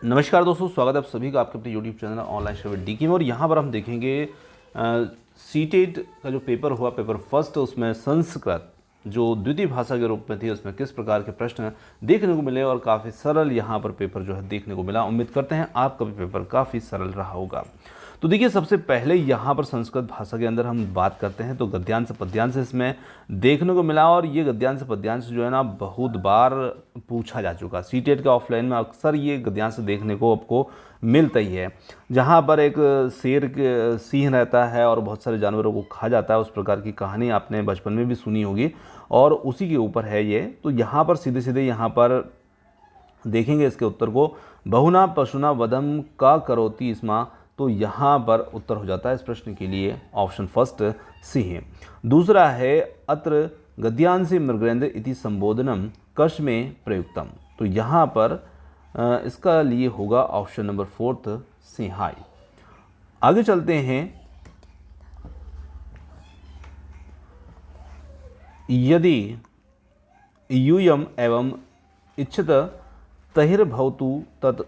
नमस्कार दोस्तों, स्वागत है आप सभी का आपके अपने YouTube channel online study D में। और यहाँ पर हम देखेंगे सीटेट का जो पेपर हुआ, पेपर फर्स्ट, उसमें संस्कृत जो द्वितीय भाषा के रूप में थी उसमें किस प्रकार के प्रश्न देखने को मिले और काफ़ी सरल यहाँ पर पेपर जो है देखने को मिला। उम्मीद करते हैं आपका भी पेपर काफ़ी सरल रहा होगा। तो देखिए, सबसे पहले यहाँ पर संस्कृत भाषा के अंदर हम बात करते हैं तो गद्यांश पद्यांश इसमें देखने को मिला। और ये गद्यांश पद्यांश जो है ना, बहुत बार पूछा जा चुका। सीटेट के ऑफलाइन में अक्सर ये गद्यांश देखने को आपको मिलता ही है, जहाँ पर एक शेर के सिंह रहता है और बहुत सारे जानवरों को खा जाता है। उस प्रकार की कहानी आपने बचपन में भी सुनी होगी और उसी के ऊपर है ये। तो यहाँ पर सीधे सीधे यहाँ पर देखेंगे इसके उत्तर को, बहुना पशुना वधम का करोति स्मा। तो यहाँ पर उत्तर हो जाता है इस प्रश्न के लिए ऑप्शन फर्स्ट सिंह। दूसरा है अत्र गद्यांसी मृगेंद्र इति संबोधनम कश में प्रयुक्तम। तो यहाँ पर इसका लिए होगा ऑप्शन नंबर फोर्थ सिंहाई। आगे चलते हैं। यदि यूयम एवं इच्छत तहिर्भवतु तत्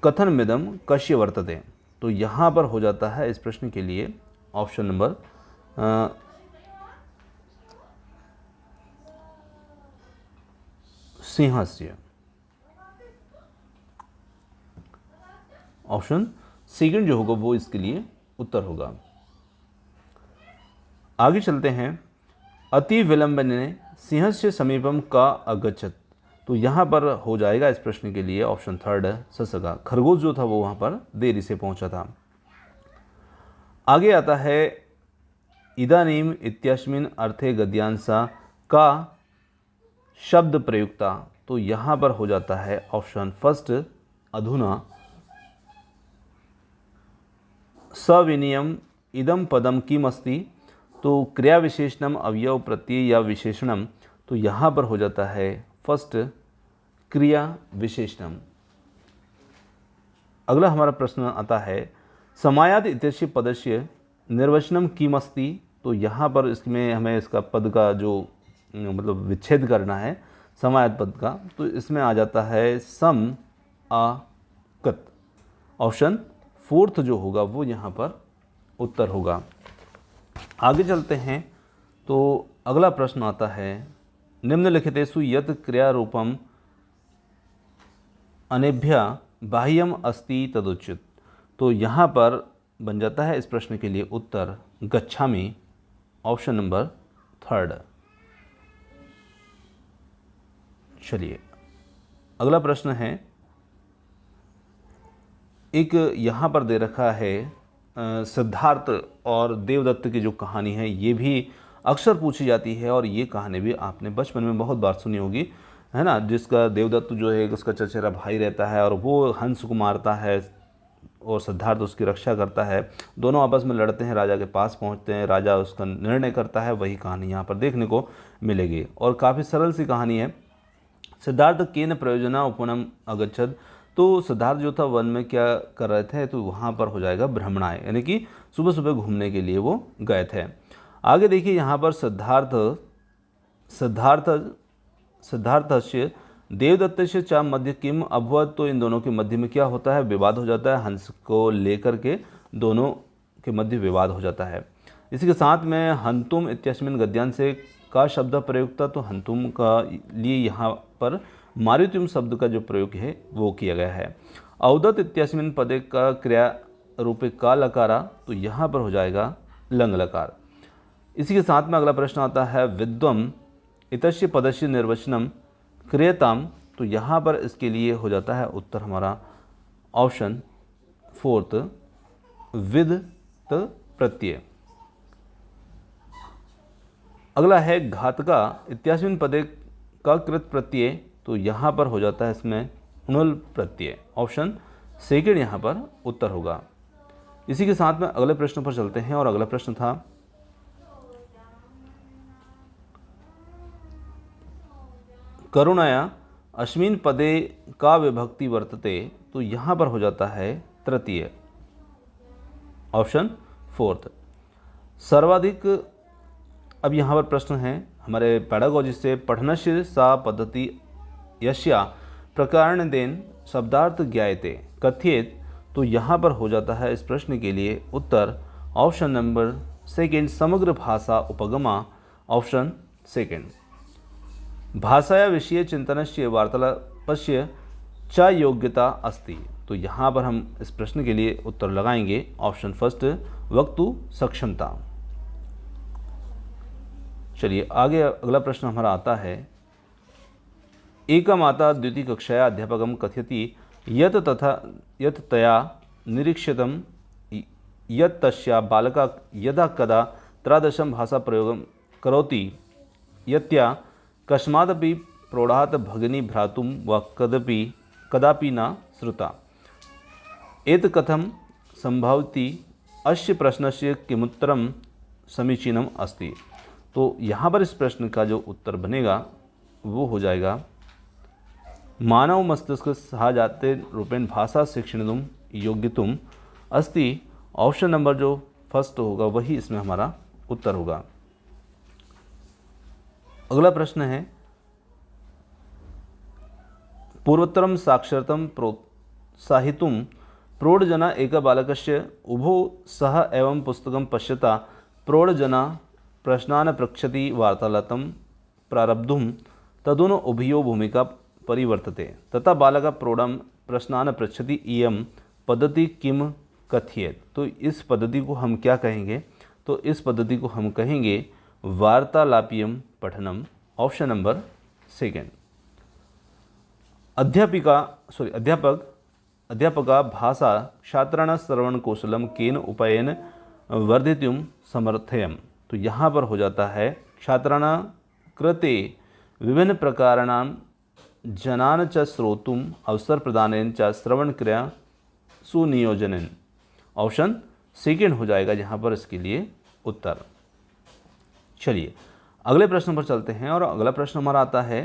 कथनमिदम कश्य वर्तते। तो यहाँ पर हो जाता है इस प्रश्न के लिए ऑप्शन नंबर सिंहस्य। ऑप्शन सेकंड जो होगा वो इसके लिए उत्तर होगा। आगे चलते हैं। अति विलंबने सिंहस्य समीपम का अगच्छत। तो यहाँ पर हो जाएगा इस प्रश्न के लिए ऑप्शन थर्ड ससगा। खरगोश जो था वो वहाँ पर देरी से पहुँचा था। आगे आता है इदानीम इत्यस्मिन् अर्थे गद्यांशा का शब्द प्रयुक्ता। तो यहाँ पर हो जाता है ऑप्शन फर्स्ट अधुना। सविनियम इदम पदम किम अस्ति। तो क्रिया विशेषणम अवयव प्रत्यय या विशेषणम। तो यहाँ पर हो जाता है फर्स्ट क्रिया विशेषणम। अगला हमारा प्रश्न आता है समायात इत्यस्य पदस्य निर्वचनम किम अस्ति। तो यहाँ पर इसमें हमें इसका पद का जो मतलब विच्छेद करना है समायात पद का, तो इसमें आ जाता है सम आ कत। ऑप्शन फोर्थ जो होगा वो यहाँ पर उत्तर होगा। आगे चलते हैं तो अगला प्रश्न आता है निम्नलिखितेषु यत् क्रियारूपम अनेभ्य बाह्यम अस्ति तदुचित। तो यहाँ पर बन जाता है इस प्रश्न के लिए उत्तर गच्छामि। Option number third. चलिए, अगला प्रश्न है। एक यहाँ पर दे रखा है सिद्धार्थ और देवदत्त की जो कहानी है, ये भी अक्सर पूछी जाती है और ये कहानी भी आपने बचपन में बहुत बार सुनी होगी, है ना। जिसका देवदत्त जो है उसका चचेरा भाई रहता है और वो हंस को मारता है और सिद्धार्थ उसकी रक्षा करता है। दोनों आपस में लड़ते हैं, राजा के पास पहुंचते हैं, राजा उसका निर्णय करता है। वही कहानी यहाँ पर देखने को मिलेगी और काफ़ी सरल सी कहानी है। सिद्धार्थ केन प्रयोजना उपवनम अगच्छद। तो सिद्धार्थ जो था वन में क्या कर रहे थे, तो वहाँ पर हो जाएगा भ्रमणाय, यानी कि सुबह सुबह घूमने के लिए वो गए थे। आगे देखिए, यहाँ पर सिद्धार्थस्य देवदत्तस्य च मध्य किम अभवत। तो इन दोनों के मध्य में क्या होता है, विवाद हो जाता है। हंस को लेकर के दोनों के मध्य विवाद हो जाता है। इसी के साथ में हंतुम इत्यस्मिन् गद्यांश से का शब्द प्रयुक्त। तो हंतुम का लिए यहाँ पर मारुतिम शब्द का जो प्रयोग है वो किया गया है। अवदत इत्यस्मिन् पदे का क्रिया रूपे का लकारा। तो यहाँ पर हो जाएगा लंग लकार। इसी के साथ में अगला प्रश्न आता है विद्वम इतस्य पदस्य निर्वचनम क्रियताम। तो यहाँ पर इसके लिए हो जाता है उत्तर हमारा ऑप्शन फोर्थ विद प्रत्यय। अगला है घातका इत्यास्मिन् पदे का कृत प्रत्यय। तो यहाँ पर हो जाता है इसमें उणुल प्रत्यय। ऑप्शन सेकंड यहाँ पर उत्तर होगा। इसी के साथ में अगले प्रश्न पर चलते हैं और अगला प्रश्न था करुणया अस्मिन् पदे का विभक्ति वर्तते। तो यहाँ पर हो जाता है तृतीय। Option fourth. सर्वाधिक। अब यहाँ पर प्रश्न है हमारे पैडागोजी से, पठनस्य सा पद्धति यस्या प्रकारणदेन शब्दार्थ ज्ञायते कथ्येत, तो यहाँ पर हो जाता है इस प्रश्न के लिए उत्तर ऑप्शन नंबर सेकेंड, समग्र भाषा उपगमा, ऑप्शन सेकेंड। भाषाया विषये चिंतनस्य वार्तालापस्य च योग्यता अस्ति, तो यहाँ पर हम इस प्रश्न के लिए उत्तर लगाएंगे ऑप्शन फर्स्ट, वक्तु सक्षमता। चलिए आगे अगला प्रश्न हमारा आता है, एका माता द्वितीय कक्षाया अध्यापकं कथयति यत् तथा यत् तया निरीक्षितं यत् तस्या बालका यदा कदा त्रयोदशं भाषा प्रयोगं करोति यत्या कस्मादपि प्रौढात् भगिनी भ्रातुं वा कदापि न श्रुता। एतत् कथं संभवति? अस्य प्रश्नस्य किमुत्तरं समीचीनम् अस्ति। तो यहाँ पर इस प्रश्न का जो उत्तर बनेगा वो हो जाएगा, मानव मस्तिष्क सहाजाते रूपेण भाषा शिक्षणितुं योग्यतुम् अस्ति। ऑप्शन नंबर जो फर्स्ट होगा वही इसमें हमारा उत्तर होगा। अगला प्रश्न है, पूर्वोत्तरं साक्षरतं प्रोत्साहितुं प्रौढजना एकबालकस्य उभौ सह एवं पुस्तकं पश्यता प्रौढजना प्रश्नान् पृच्छति वार्तालापं प्रारब्धुं तदनु उभयो भूमिका परिवर्तते तथा बालकः प्रौढं प्रश्नान् पृच्छति, इयं पद्धति किम कथ्येत। तो इस पद्धति को हम क्या कहेंगे? तो इस पद्धति को हम कहेंगे वार्तालापीयम पठनम, ऑप्शन नंबर सेकेंड। अध्यापका भाषा छात्राणां श्रवणकौशलं केन उपायेन वर्धितुं समर्थयम्, तो यहाँ पर हो जाता है छात्राणां कृते विभिन्न प्रकाराणां जनान् च श्रोतुम् अवसर प्रदानेन च श्रवणक्रिया सुनियोजनेन, ऑप्शन सेकेंड हो जाएगा यहाँ पर इसके लिए उत्तर। चलिए अगले प्रश्न पर चलते हैं और अगला प्रश्न हमारा आता है,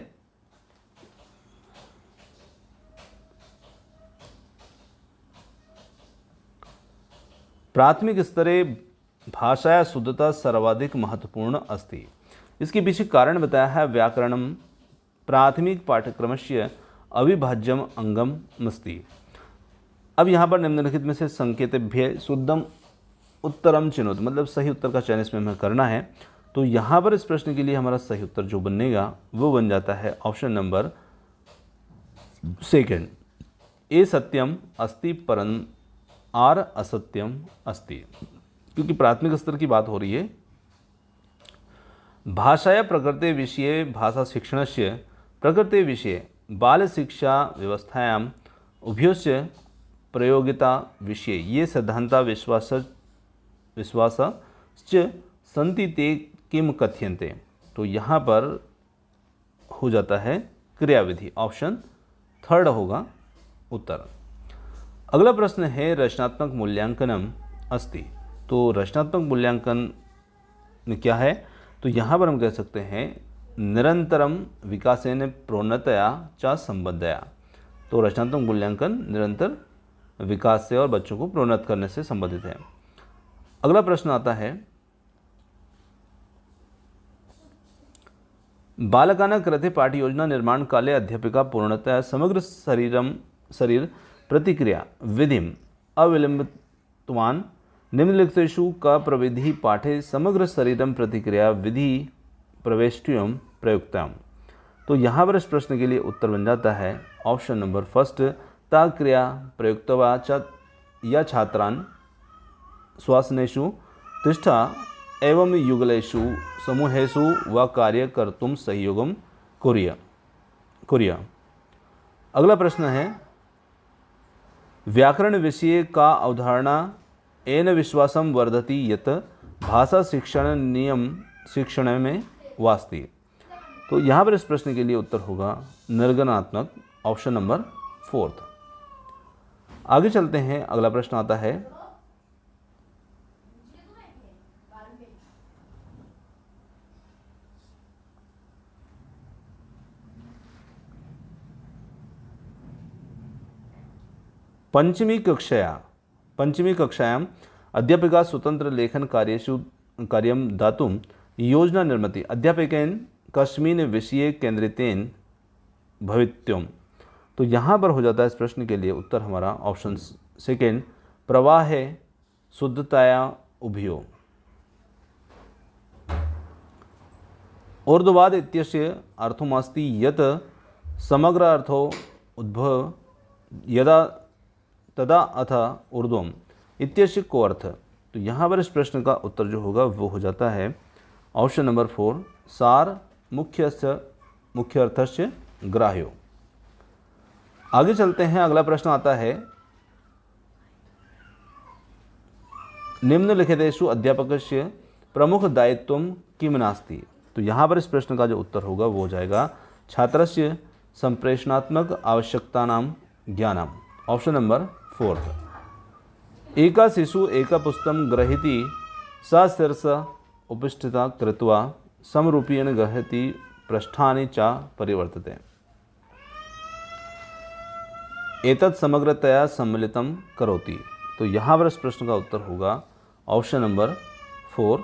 प्राथमिक स्तरे भाषाया शुद्धता सर्वाधिक महत्वपूर्ण अस्ति। इसके पीछे कारण बताया है, व्याकरणं प्राथमिक पाठ्यक्रमस्य अविभाज्यम अंगम अस्ति। अब यहाँ पर निम्नलिखित में से संकेतेभ्य शुद्धम उत्तरम चिनोत, मतलब सही उत्तर का चयन इसमें हमें करना है। तो यहाँ पर इस प्रश्न के लिए हमारा सही उत्तर जो बनेगा वो बन जाता है ऑप्शन नंबर सेकेंड, ए सत्यम अस्ति परम आर असत्यम अस्ति, क्योंकि प्राथमिक स्तर की बात हो रही है। भाषाया प्रकृते विषये भाषा शिक्षणस्य प्रकृते विषये बाल शिक्षा व्यवस्थायां उभयोस्य प्रयोगिता विषये ये सिद्धांता विश्वासश्च सन्ति ते किम कथ्यन्ते, तो यहाँ पर हो जाता है क्रियाविधि, ऑप्शन थर्ड होगा उत्तर। अगला प्रश्न है, रचनात्मक मूल्यांकनम अस्ति, तो रचनात्मक मूल्यांकन में क्या है? तो यहाँ पर हम कह सकते हैं निरंतरम विकासेन प्रोन्नतया च संबद्धया, तो रचनात्मक मूल्यांकन निरंतर विकास से और बच्चों को प्रोन्नत करने से संबंधित है। अगला प्रश्न आता है, बालकानां कृते पाठयोजना निर्माण काले अध्यापिका पूर्णतया समग्र शरीर प्रतिक्रिया विधिम अविलंबितवान निम्नलिखितेषु का प्रविधि पाठे समग्र शरीरम प्रतिक्रिया विधि प्रवेष्टियों प्रयुक्तम, तो यहाँ पर इस प्रश्न के लिए उत्तर बन जाता है ऑप्शन नंबर फर्स्ट, ता क्रिया प्रयुक्तवा या छात्रान् श्वासनेषु तिष्ठा एवं युगलेषु समूहेषु व कार्य कर्तुं सहयोगं कुर्या। अगला प्रश्न है, व्याकरण विषय का अवधारणा एन विश्वासं वर्धति यत् भाषा शिक्षण नियम शिक्षण में वास्ति, तो यहाँ पर इस प्रश्न के लिए उत्तर होगा निर्गणात्मक, ऑप्शन नंबर फोर्थ। आगे चलते हैं, अगला प्रश्न आता है, पंचमी कक्षायां अध्यापिका स्वतंत्र लेखन कार्यं दातुं योजना निर्मिता अध्यापकेन कस्मिन् विषये केन्द्रितेन भवितव्यम्, तो यहाँ पर हो जाता है इस प्रश्न के लिए उत्तर हमारा ऑप्शन सेकेंड, प्रवाहे शुद्धताया उभयो। ऊर्ध्ववाद इत्यस्य अर्थोमस्ति यत् समग्र अर्थो उद्भव यदा तदा अथ ऊर्ध्वम इत्यस्य को अर्थ। तो यहाँ पर इस प्रश्न का उत्तर जो होगा वो हो जाता है ऑप्शन नंबर 4, सार मुख्य अर्थस्य ग्राह्यो। आगे चलते हैं, अगला प्रश्न आता है, निम्नलिखितेषु अध्यापकस्य प्रमुख दायित्वं किम नास्ति। तो यहाँ पर इस प्रश्न का जो उत्तर होगा वो हो जाएगा छात्रस्य संप्रेषणात्मक आवश्यकतानां ज्ञानम। ऑप्शन नंबर 4, एका शिशु एका पुस्तकं ग्रहीति सा शीर्ष उपस्थिता कृत्वा समरूपेण ग्रहति पृष्ठानि च परिवर्तते, एतत् समग्रतया सम्मिलितं करोति। तो यहाँ पर इस प्रश्न का उत्तर होगा ऑप्शन नंबर 4,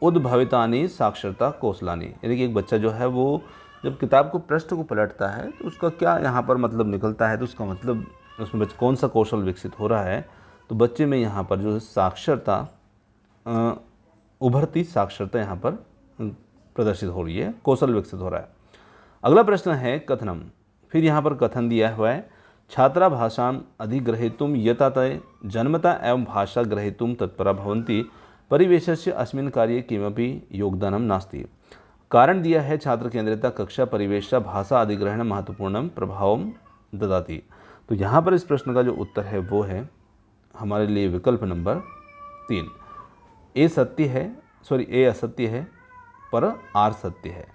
उद्भवितानि साक्षरता कौशलानि। यानी कि एक बच्चा जो है वो जब किताब को पृष्ठ को पलटता है तो उसका क्या यहाँ पर मतलब निकलता है, तो उसका मतलब उसमें कौन सा कौशल विकसित हो रहा है। तो बच्चे में यहाँ पर जो साक्षरता उभरती साक्षरता यहाँ पर प्रदर्शित हो रही है, कौशल विकसित हो रहा है। अगला प्रश्न है कथनम। फिर यहाँ पर कथन दिया हुआ है, छात्रा भाषां अधिग्रहीतुं यतते जन्मता एवं भाषा ग्रहीतुं तत्परा भवन्ति, परिवेशस्य अस्मिन् कार्ये किमपि योगदानं नास्ति। कारण दिया है छात्र केंद्रिता कक्षा परिवेश भाषा अधिग्रहण महत्वपूर्ण प्रभाव ददाती। तो यहाँ पर इस प्रश्न का जो उत्तर है वो है हमारे लिए विकल्प नंबर 3, ए असत्य है पर आर सत्य है।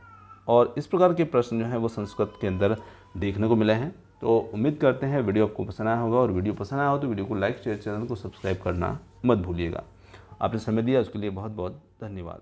और इस प्रकार के प्रश्न जो हैं वो संस्कृत के अंदर देखने को मिले हैं। तो उम्मीद करते हैं वीडियो आपको पसंद आया होगा, और वीडियो पसंद आया हो तो वीडियो को लाइक शेयर, चैनल को सब्सक्राइब करना मत भूलिएगा। आपने समय दिया उसके लिए बहुत बहुत धन्यवाद।